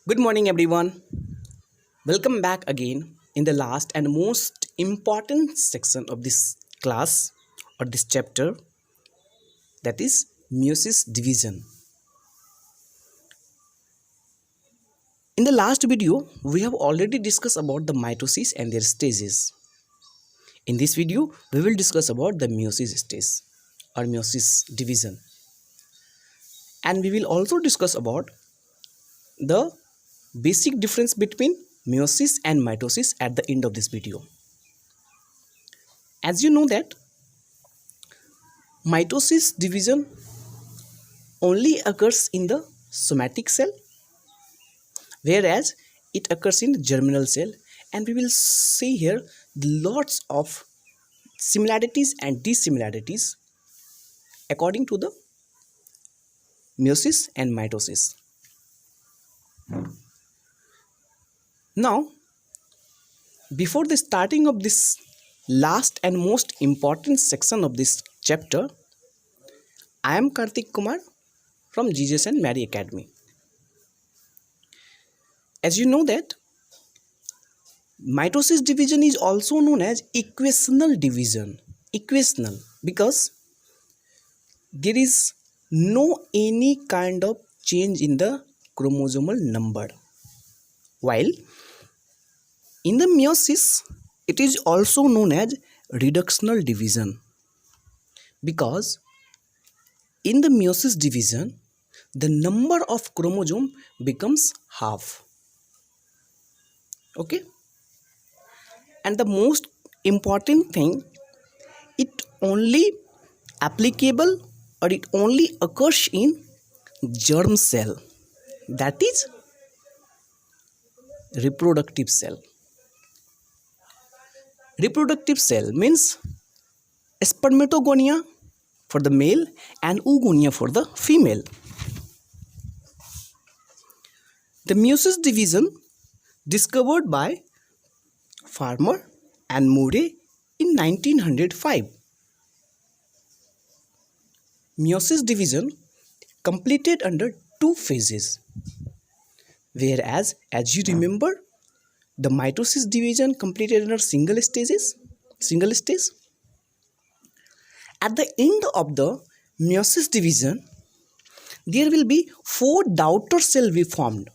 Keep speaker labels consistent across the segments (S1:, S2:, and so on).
S1: Good morning, everyone. Welcome back again in the last and most important section of this class or this chapter, that is meiosis division. In the last video, we have already discussed about the mitosis and their stages. In this video, we will discuss about the meiosis stage or meiosis division. And we will also discuss about the basic difference between meiosis and mitosis at the end of this video. As you know that mitosis division only occurs in the somatic cell, whereas it occurs in the germinal cell, and we will see here lots of similarities and dissimilarities according to the meiosis and mitosis. Now, before the starting of this last and most important section of this chapter, I am Karthik Kumar from Jesus and Mary Academy. As you know that mitosis division is also known as equational division. Equational because there is no any kind of change in the chromosomal number. While in the meiosis, it is also known as reductional division because in the meiosis division, the number of chromosome becomes half. Okay, and the most important thing, it only applicable or it only occurs in germ cell, that is reproductive cell. Reproductive cell means spermatogonia for the male and oogonia for the female. The meiosis division discovered by Farmer and Murray in 1905. Meiosis division completed under two phases, whereas as you remember, the mitosis division completed under single stage. At the end of the meiosis division, there will be 4 daughter cells be formed,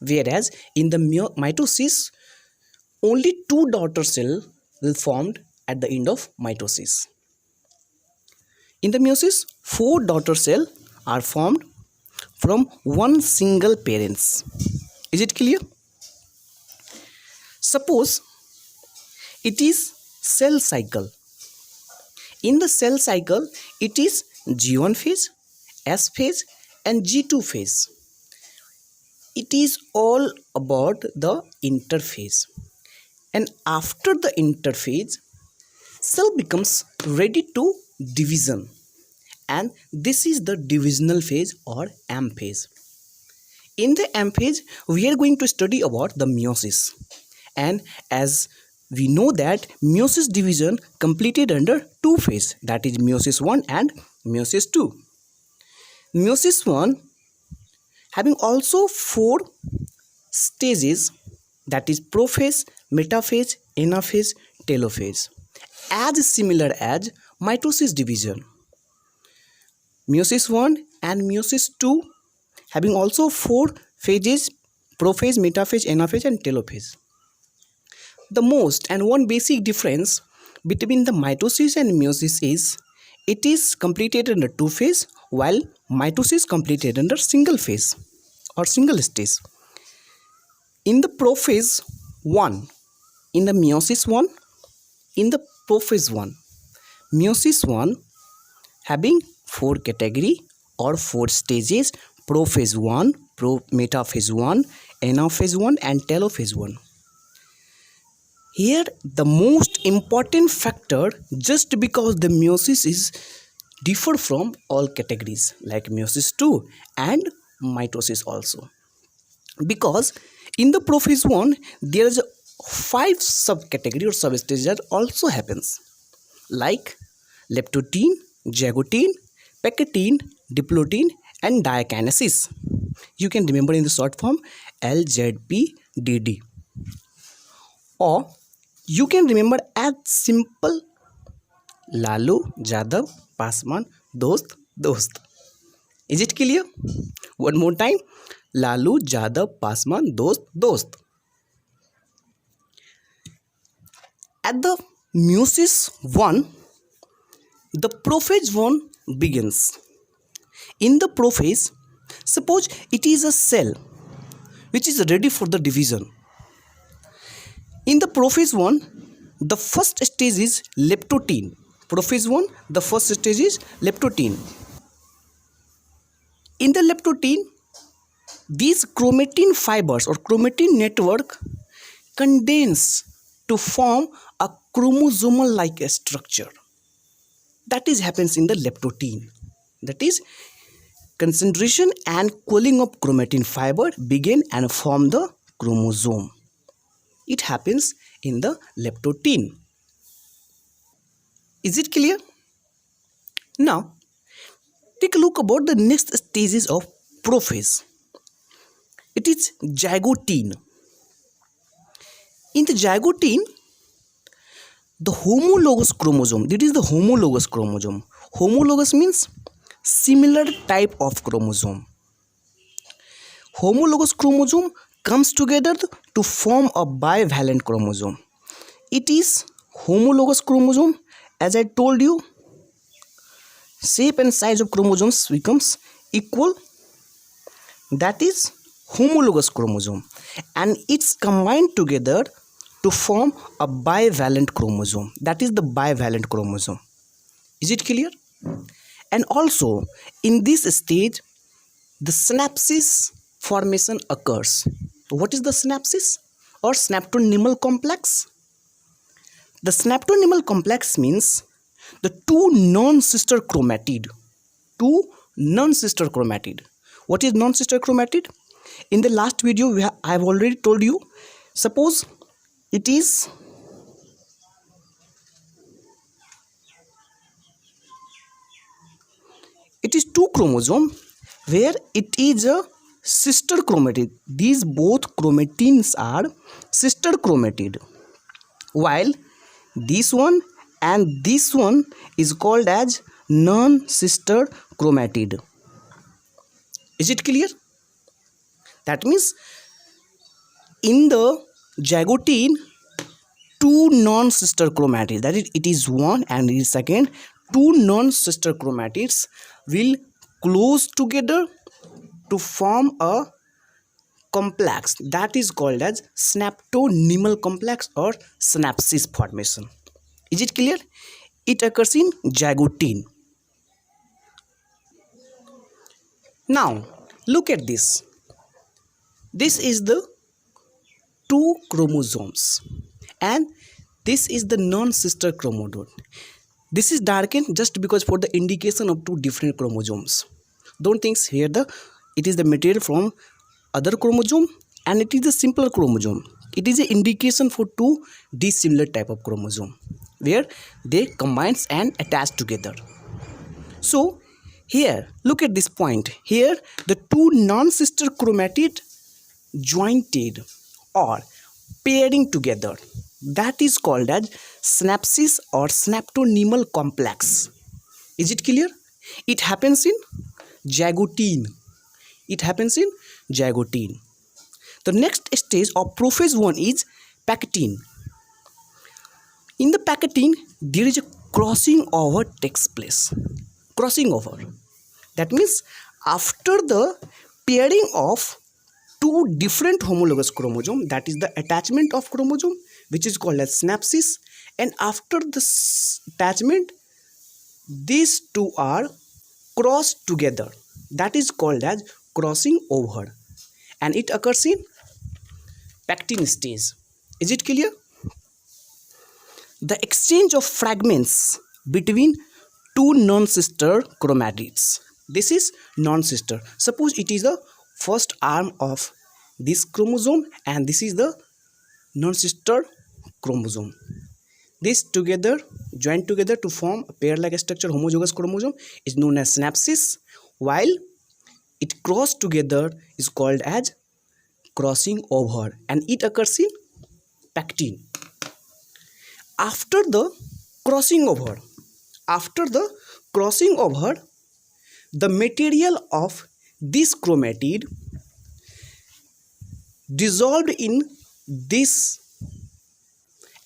S1: whereas in the mitosis, only 2 daughter cells will formed at the end of mitosis. In the meiosis, 4 daughter cells are formed from one single parents. Is it clear? Suppose it is cell cycle. In the cell cycle, it is G1 phase, S phase and G2 phase. It is all about the interphase. And after the interphase, cell becomes ready to division. And this is the divisional phase or M phase. In the M phase, we are going to study about the meiosis. And as we know that meiosis division completed under two phases, that is meiosis 1 and meiosis 2. Meiosis 1 having also 4 stages, that is prophase, metaphase, anaphase, telophase, as similar as mitosis division. Meiosis 1 and meiosis 2 having also 4 phases, prophase, metaphase, anaphase and telophase. The most and one basic difference between the mitosis and meiosis is it is completed under two phase, while mitosis completed under single phase or single stage. In the prophase 1, in the meiosis 1, in the prophase 1, meiosis 1 having 4 category or 4 stages: prophase 1, metaphase 1, anaphase 1 and telophase 1. Here the most important factor, just because the meiosis is differ from all categories like meiosis 2 and mitosis also, because in the prophase 1 there is 5 subcategory or substages that also happens, like leptotene, zygotene, pectine, diplotene and diakinesis. You can remember in the short form LZPDD, or you can remember as simple Lalu Yadav Pasman Dost Dost. Is it clear? One more time. Lalu Yadav Pasman Dost Dost. At the Muses 1, the prophase 1 begins. In the prophase, suppose it is a cell which is ready for the division. In the prophase 1, the first stage is leptotene. Prophase 1, the first stage is leptotene. In the leptotene, these chromatin fibers or chromatin network condense to form a chromosomal like structure. That is happens in the leptotene. That is, concentration and cooling of chromatin fiber begin and form the chromosome. It happens in the leptotene. Is it clear? Now, take a look about the next stages of prophase. It is zygotene. In the zygotene, the homologous chromosome, that is the homologous chromosome. Homologous means similar type of chromosome. Homologous chromosome comes together to form a bivalent chromosome. It is homologous chromosome. As I told you, shape and size of chromosomes becomes equal. That is homologous chromosome, and it's combined together to form a bivalent chromosome. That is the bivalent chromosome. Is it clear? And also in this stage, the synapsis formation occurs. What is the synapsis or synaptonemal complex? The synaptonemal complex means the two non-sister chromatid. What is non-sister chromatid? In the last video, I have already told you. Suppose it is two chromosome where it is a sister chromatid. These both chromatins are sister chromatid, while this one and this one is called as non-sister chromatid. Is it clear? That means in the zygotene, two non-sister chromatids, that is, it is one and it is second, two non-sister chromatids will close together to form a complex that is called as synaptonemal complex or synapsis formation. Is it clear? It occurs in zygotene. Now look at this. This is the two chromosomes and this is the non-sister chromosome. This is darkened just because for the indication of two different chromosomes. Don't think here it is the material from other chromosome and it is a simpler chromosome. It is an indication for two dissimilar type of chromosome where they combine and attach together. So here look at this point. Here the two non-sister chromatid jointed or pairing together. That is called as synapsis or synaptonemal complex. Is it clear? It happens in zygotene. The next stage of prophase 1 is Pachytene. In the Pachytene, there is a crossing over takes place. Crossing over. That means after the pairing of two different homologous chromosome, that is the attachment of chromosome, which is called as synapsis, and after this attachment, these two are crossed together. That is called as crossing over, and it occurs in Pachytene stage. Is it clear? The exchange of fragments between two non-sister chromatids. This is non-sister. Suppose it is the first arm of this chromosome and this is the non-sister chromosome. This together joined together to form a pair-like structure homologous chromosome is known as synapsis, while it cross together is called as crossing over, and it occurs in pectin. After the crossing over, after the crossing over, the material of this chromatid dissolved in this,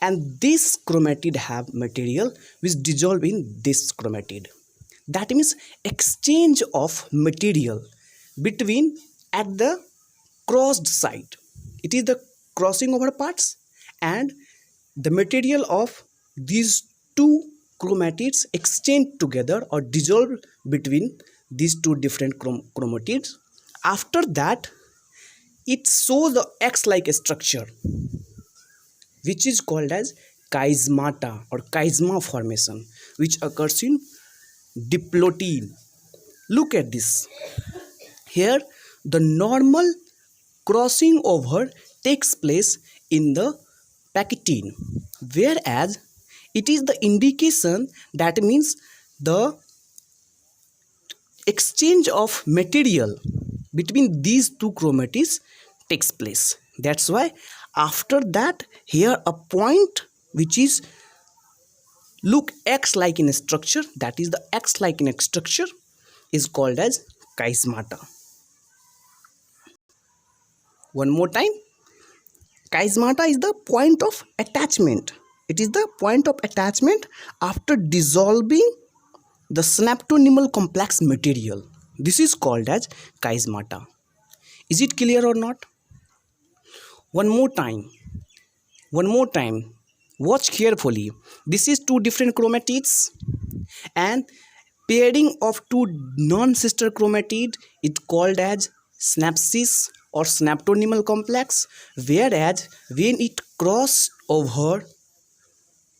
S1: and this chromatid have material which dissolve in this chromatid. That means exchange of material between at the crossed side. It is the crossing over parts, and the material of these two chromatids exchange together or dissolve between these two different chromatids. After that, it shows the X-like structure, which is called as chiasmata or chiasma formation, which occurs in diplotin. Look at this. Here, the normal crossing over takes place in the pectin, whereas it is the indication, that means the exchange of material between these two chromatids takes place. That's why after that, here a point which is look X-like in structure, that is the X-like in structure, is called as chiasmata. One more time, chiasmata is the point of attachment. It is the point of attachment after dissolving the synaptonymal complex material. This is called as chiasmata. Is it clear or not? One more time. Watch carefully. This is two different chromatids, and pairing of two non-sister chromatid is called as synapsis or synaptonymal complex, whereas when it cross over,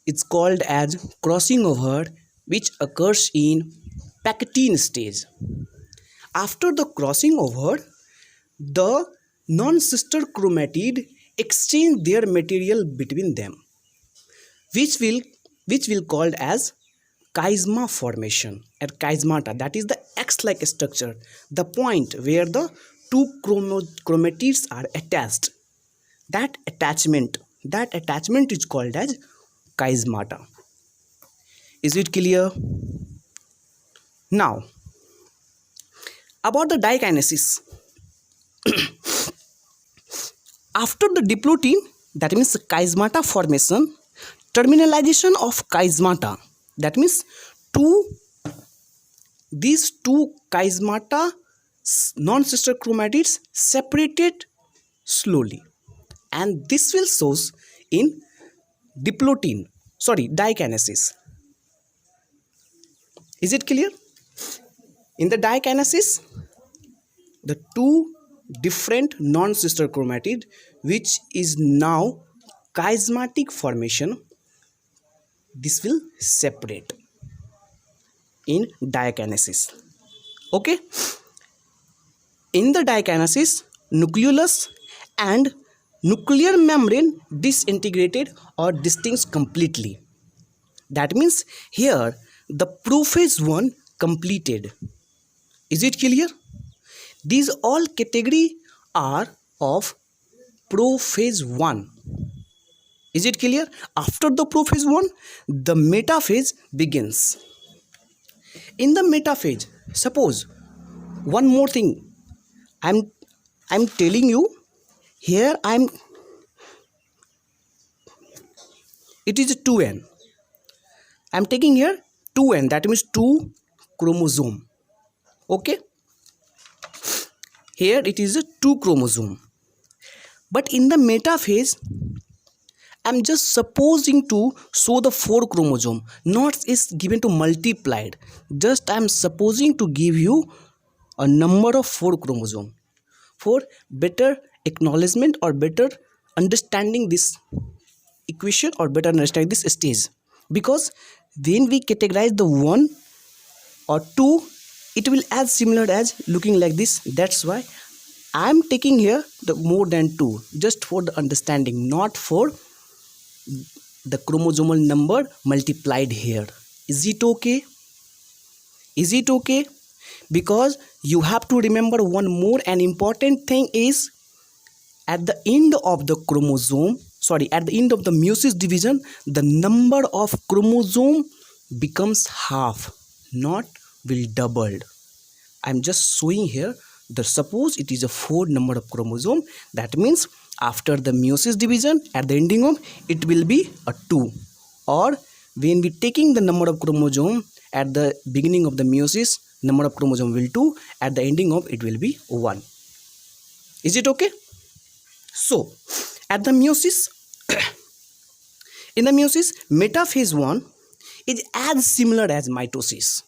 S1: it's called as crossing over, which occurs in pectin stage. After the crossing over, the non-sister chromatid exchange their material between them, which will called as chiasma formation at chiasmata. That is the X-like structure, the point where the two chromatids are attached. That attachment is called as chiasmata. Is it clear? Now, about the dikinesis. After the diplotin, that means chiasmata formation, terminalization of chiasmata, that means these two chiasmata non-sister chromatids separated slowly, and this will shows in dikinesis. Is it clear? In the dikinesis, the two different non-sister chromatid, which is now chiasmatic formation, this will separate in dikinesis. Okay, in the dikinesis, nucleolus and nuclear membrane disintegrated or distinct completely. That means here the prophase 1 completed. Is it clear? These all category are of prophase 1. Is it clear? After the prophase 1, the metaphase begins. In the metaphase, suppose one more thing I'm telling you here, it is 2n. I'm taking here 2n, that means 2 chromosome. Okay, here it is a 2 chromosome, but in the metaphase I'm just supposing to show the 4 chromosome, not is given to multiplied, just I'm supposing to give you a number of 4 chromosome for better acknowledgement or better understanding this equation or better understanding this stage. Because when we categorize the 1 or 2, it will as similar as looking like this. That's why I am taking here the more than 2 just for the understanding, not for the chromosomal number multiplied here. Is it okay? Is it okay? because you have to remember one more and important thing is at the end of the at the end of the meiosis division, the number of chromosome becomes half, not will doubled. I'm just showing here that suppose it is a 4 number of chromosome, that means after the meiosis division at the ending of it will be a 2, or when we taking the number of chromosome at the beginning of the meiosis, number of chromosome will 2, at the ending of it will be 1. Is it okay? So at the meiosis in the meiosis, metaphase 1 is as similar as mitosis,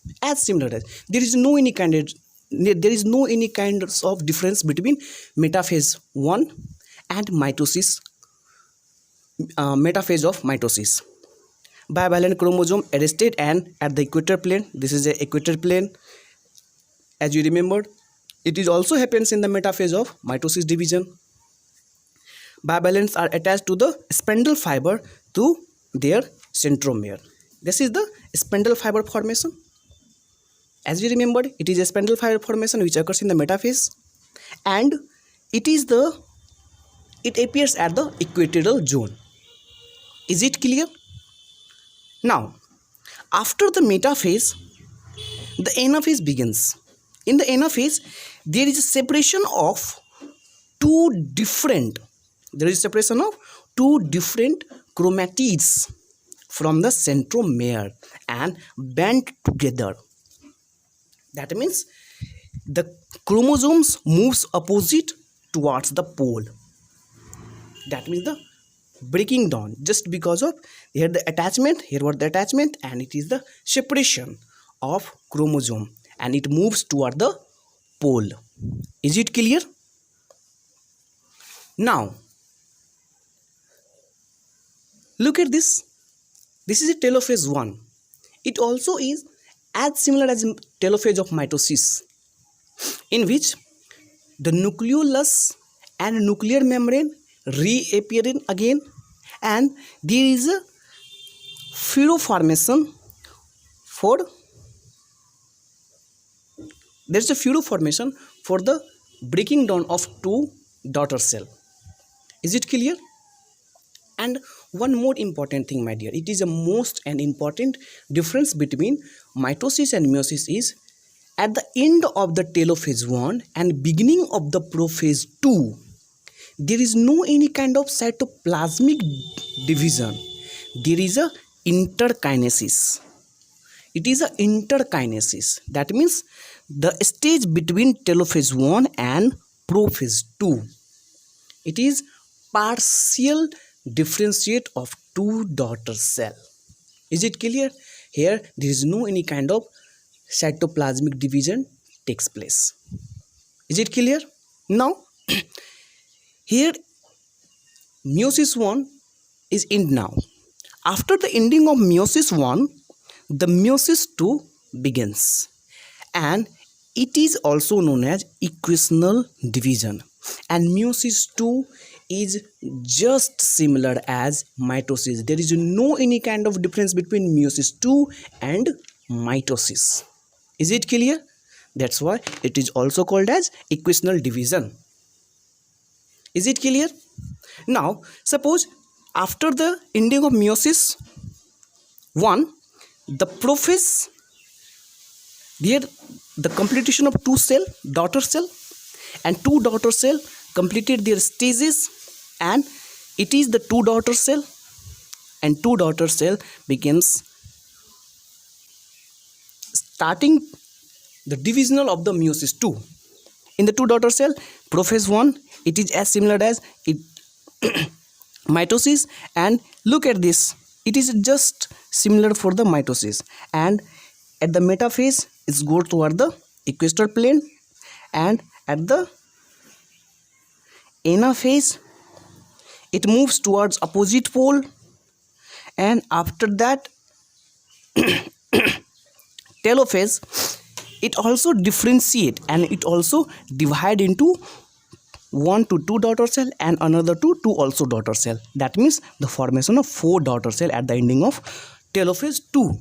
S1: there is no any kind of difference between metaphase 1 and mitosis, metaphase of mitosis. Bivalent chromosome arrested and at the equator plane, this is the equator plane, as you remembered. It is also happens in the metaphase of mitosis division. Bivalents are attached to the spindle fiber to their centromere. This is the spindle fiber formation. As you remembered, it is a spindle fiber formation which occurs in the metaphase, and it appears at the equatorial zone. Is it clear? Now, after the metaphase, the anaphase begins. In the anaphase, there is a separation of two different chromatids from the centromere and band together. That means the chromosomes moves opposite towards the pole. That means the breaking down, just because of here the attachment, here was the attachment, and it is the separation of chromosome and it moves toward the pole. Is it clear? Now look at this. This is a telophase 1. It also is as similar as telophase of mitosis, in which the nucleolus and nuclear membrane reappearing again, and there is a furrow formation for the breaking down of two daughter cell. Is it clear? And one more important thing, my dear, it is a most and important difference between mitosis and meiosis is at the end of the telophase 1 and beginning of the prophase 2, there is no any kind of cytoplasmic division. There is a interkinesis. It is a interkinesis. That means the stage between telophase 1 and prophase 2, it is partial differentiate of two daughter cell. Is it clear? Here there is no any kind of cytoplasmic division takes place. Is it clear? Now here meiosis 1 is end now. After the ending of meiosis 1, the meiosis 2 begins, and it is also known as equational division, and meiosis 2 is just similar as mitosis. There is no any kind of difference between meiosis 2 and mitosis. Is it clear? That's why it is also called as equational division. Is it clear? Now suppose after the ending of meiosis 1, the prophase, there the completion of daughter cell, and two daughter cell completed their stages, and it is the two daughter cell, and two daughter cell begins starting the divisional of the meiosis 2. In the two daughter cell, prophase 1, it is as similar as mitosis, and look at this, it is just similar for the mitosis, and at the metaphase it goes toward the equatorial plane, and at the anaphase it moves towards opposite pole, and after that telophase it also differentiate and it also divide into 1 to 2 daughter cell and another to 2 also daughter cell. That means the formation of 4 daughter cell at the ending of telophase 2.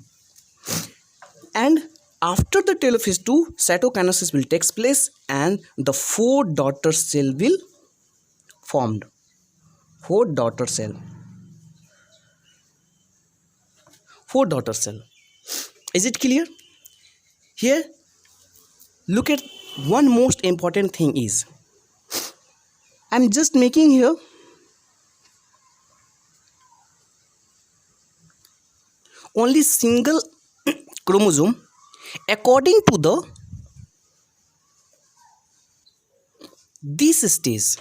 S1: And After the telophase 2, cytokinesis will take place and the four daughter cell will formed. Four daughter cell. Four daughter cell. Is it clear? Here, look at one most important thing is, I'm just making here only single chromosome according to this stage,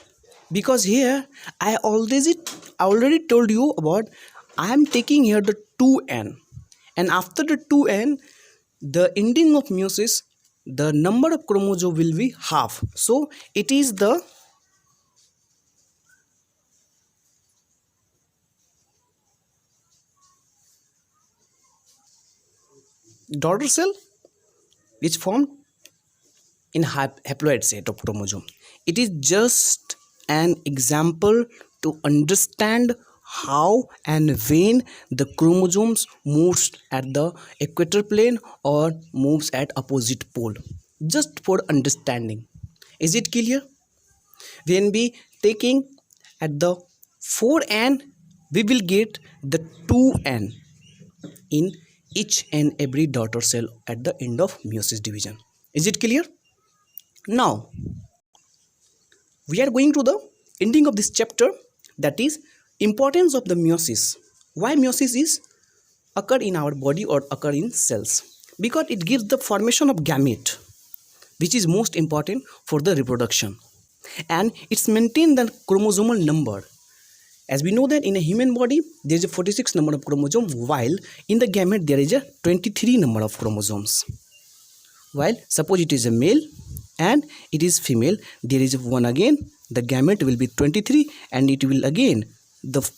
S1: because here I already told you about, I am taking here the 2n, and after the 2n, the ending of meiosis, the number of chromosome will be half. So it is the daughter cell which formed in haploid set of chromosome. It is just an example to understand how and when the chromosomes moves at the equator plane or moves at opposite pole, just for understanding. Is it clear? When we taking at the 4n, we will get the 2n in each and every daughter cell at the end of meiosis division. Is it clear? Now we are going to the ending of this chapter, that is importance of the meiosis. Why meiosis is occur in our body or occur in cells? Because it gives the formation of gamete, which is most important for the reproduction, and it's maintain the chromosomal number. As we know that in a human body there is a 46 number of chromosomes, while in the gamete there is a 23 number of chromosomes. While suppose it is a male and it is female, there is one again, the gamete will be 23, and it will again the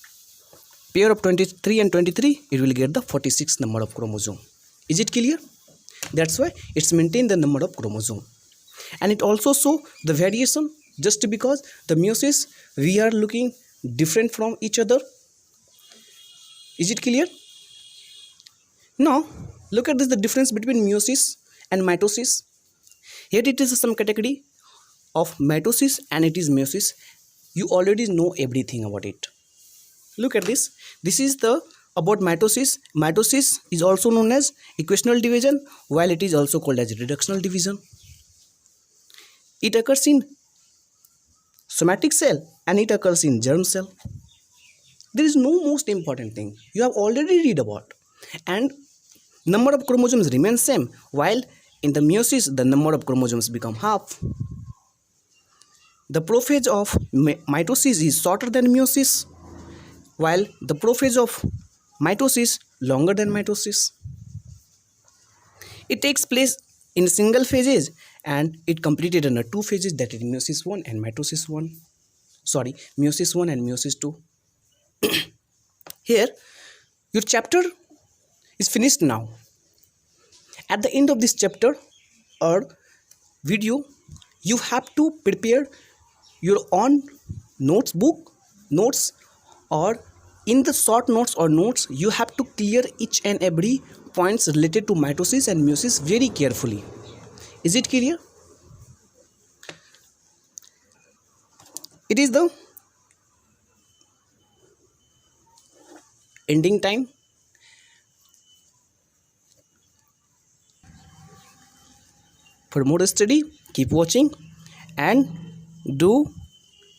S1: pair of 23 and 23, it will get the 46 number of chromosome. Is it clear? That's why it's maintain the number of chromosome, and it also show the variation, just because the meiosis we are looking different from each other. Is it clear? Now look at this, the difference between meiosis and mitosis. Here it is some category of mitosis and it is meiosis. You already know everything about it. Look at this. This is the about mitosis. Mitosis is also known as equational division, while it is also called as reductional division. It occurs in somatic cell and it occurs in germ cell. There is no most important thing you have already read about, and number of chromosomes remain same, while in the meiosis the number of chromosomes become half. The prophase of mitosis is shorter than meiosis, while the prophase of mitosis longer than mitosis. It takes place in single phases and it completed under two phases, that is meiosis 1 and mitosis 1. Meiosis 1 and meiosis 2. Here your chapter is finished now. At the end of this chapter or video, you have to prepare your own notes, or in the short notes or notes you have to clear each and every points related to mitosis and meiosis very carefully. Is it clear? It is the ending time. For more study, keep watching and do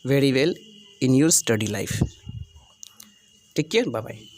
S1: very well in your study life. Take care. Bye bye.